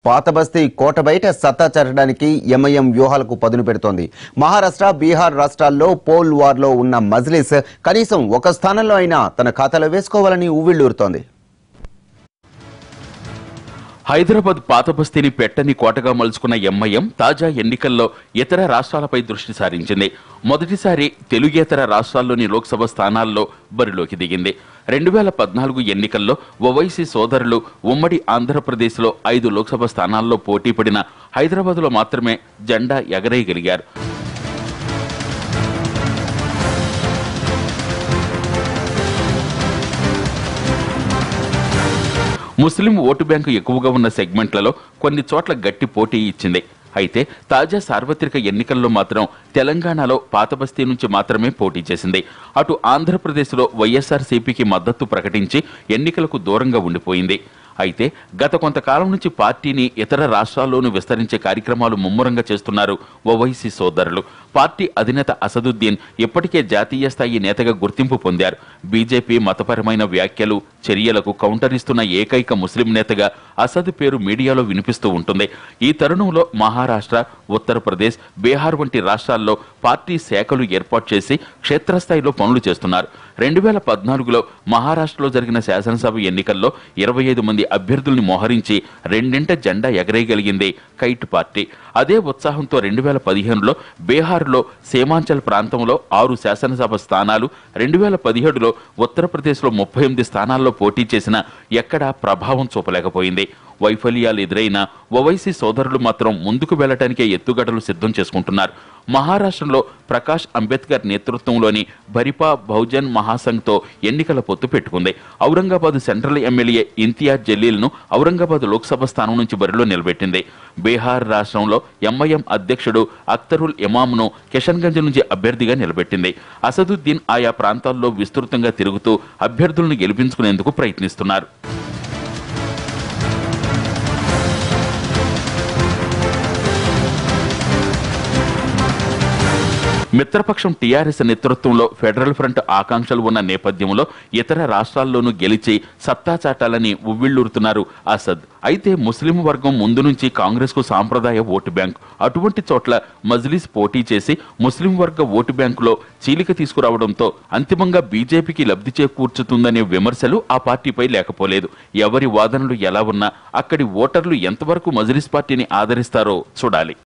పాతబస్తీ కోట బయట సత్తా చాటడానికి ఎంఐఎం వ్యూహాలకు పదును పెడుతోంది. మహారాష్ట్ర, బీహార్ రాష్ట్రాల్లో పోల్ వార్లో ఉన్న మజ్లిస్ కనీసం ఒక స్థానంలో అయినా తన ఖాతాలో వేసుకోవాలని ఉవ్విళ్లూరుతోంది. హైదరాబాద్ పాతబస్తీని పెట్టని కోటగా మలుచుకున్న ఎంఐఎం తాజా ఎన్నికల్లో ఇతర రాష్ట్రాలపై దృష్టి సారించింది. మొదటిసారి తెలుగేతర రాష్ట్రాల్లోని లోక్సభ స్థానాల్లో బరిలోకి దిగింది. 2014 ఎన్నికల్లో ఓవైసీ సోదరులు ఉమ్మడి ఆంధ్రప్రదేశ్లో 5 లోక్సభ స్థానాల్లో పోటీ పడిన హైదరాబాద్లో మాత్రమే జెండా ఎగరేయగలిగారు. ముస్లిం ఓటు బ్యాంకు ఎక్కువగా ఉన్న సెగ్మెంట్లలో కొన్ని చోట్ల గట్టి పోటీ ఇచ్చింది. అయితే తాజా సార్వత్రిక ఎన్నికల్లో మాత్రం తెలంగాణలో పాతబస్తీ నుంచి మాత్రమే పోటీ చేసింది. అటు ఆంధ్రప్రదేశ్లో వైఎస్ఆర్సీపీకి మద్దతు ప్రకటించి ఎన్నికలకు దూరంగా ఉండిపోయింది. అయితే గత కొంతకాలం నుంచి పార్టీని ఇతర రాష్ట్రాల్లోనూ విస్తరించే కార్యక్రమాలు ముమ్మరంగా చేస్తున్నారు ఓవైసీ సోదరులు. పార్టీ అధినేత అసదుద్దీన్ ఇప్పటికే జాతీయ స్థాయి నేతగా గుర్తింపు పొందారు. బీజేపీ మతపరమైన వ్యాఖ్యలు, చర్యలకు కౌంటర్ ఇస్తున్న ఏకైక ముస్లిం నేతగా అసద్ పేరు మీడియాలో వినిపిస్తూ ఉంటుంది. ఈ తరుణంలో మహారాష్ట్ర, ఉత్తరప్రదేశ్, బీహార్ వంటి రాష్ట్రాల్లో పార్టీ శాఖలు ఏర్పాటు చేసి క్షేత్రస్థాయిలో పనులు చేస్తున్నారు. 2014లో మహారాష్ట్రలో జరిగిన శాసనసభ ఎన్నికల్లో 25 మంది అభ్యర్థుల్ని మోహరించి రెండింట జెండా ఎగరేయగలిగింది కైట్ పార్టీ. అదే ఉత్సాహంతో 2015లో బీహార్లో సీమాంచల్ ప్రాంతంలో 6 శాసనసభ స్థానాలు, 2017లో ఉత్తరప్రదేశ్లో 38 స్థానాల్లో పోటీ చేసినా ఎక్కడా ప్రభావం చూపలేకపోయింది. వైఫల్యాలు ఎదురైనా ఓవైసీ సోదరులు మాత్రం ముందుకు వెళ్లటానికే ఎత్తుగడలు సిద్ధం చేసుకుంటున్నారు. మహారాష్ట్రలో ప్రకాష్ అంబేద్కర్ నేతృత్వంలోని భరిపా బహుజన్ మహాసంఘ్తో ఎన్నికల పొత్తు పెట్టుకుంది. ఔరంగాబాద్ సెంట్రల్ ఎమ్మెల్యే ఇంతియాజ్ జలీల్ను ఔరంగాబాద్ లోక్సభ స్థానం నుంచి బరిలో నిలబెట్టింది. బీహార్ రాష్ట్రంలో ఎంఐఎం అధ్యక్షుడు అఖ్తరుల్ ఇమామ్ను కిషన్గంజ్ నుంచి అభ్యర్థిగా నిలబెట్టింది. అసదుద్దీన్ ఆయా ప్రాంతాల్లో విస్తృతంగా తిరుగుతూ అభ్యర్థులను గెలిపించుకునేందుకు ప్రయత్నిస్తున్నారు. మిత్రపక్షం టీఆర్ఎస్ నేతృత్వంలో ఫెడరల్ ఫ్రంట్ ఆకాంక్షలు ఉన్న నేపథ్యంలో ఇతర రాష్ట్రాల్లోనూ గెలిచి సత్తా చాటాలని ఉవ్విళ్లూరుతున్నారు అసద్. అయితే ముస్లిం వర్గం ముందు నుంచి కాంగ్రెస్ కు సాంప్రదాయ ఓటు బ్యాంక్. అటువంటి చోట్ల మజ్లిస్ పోటీ చేసి ముస్లిం వర్గ ఓటు బ్యాంకులో చీలిక తీసుకురావడంతో అంతిమంగా బీజేపీకి లబ్ధి చేకూర్చుతుందనే విమర్శలు ఆ పార్టీపై లేకపోలేదు. ఎవరి వాదనలు ఎలా ఉన్నా అక్కడి ఓటర్లు ఎంతవరకు మజ్లిస్ పార్టీని ఆదరిస్తారో చూడాలి.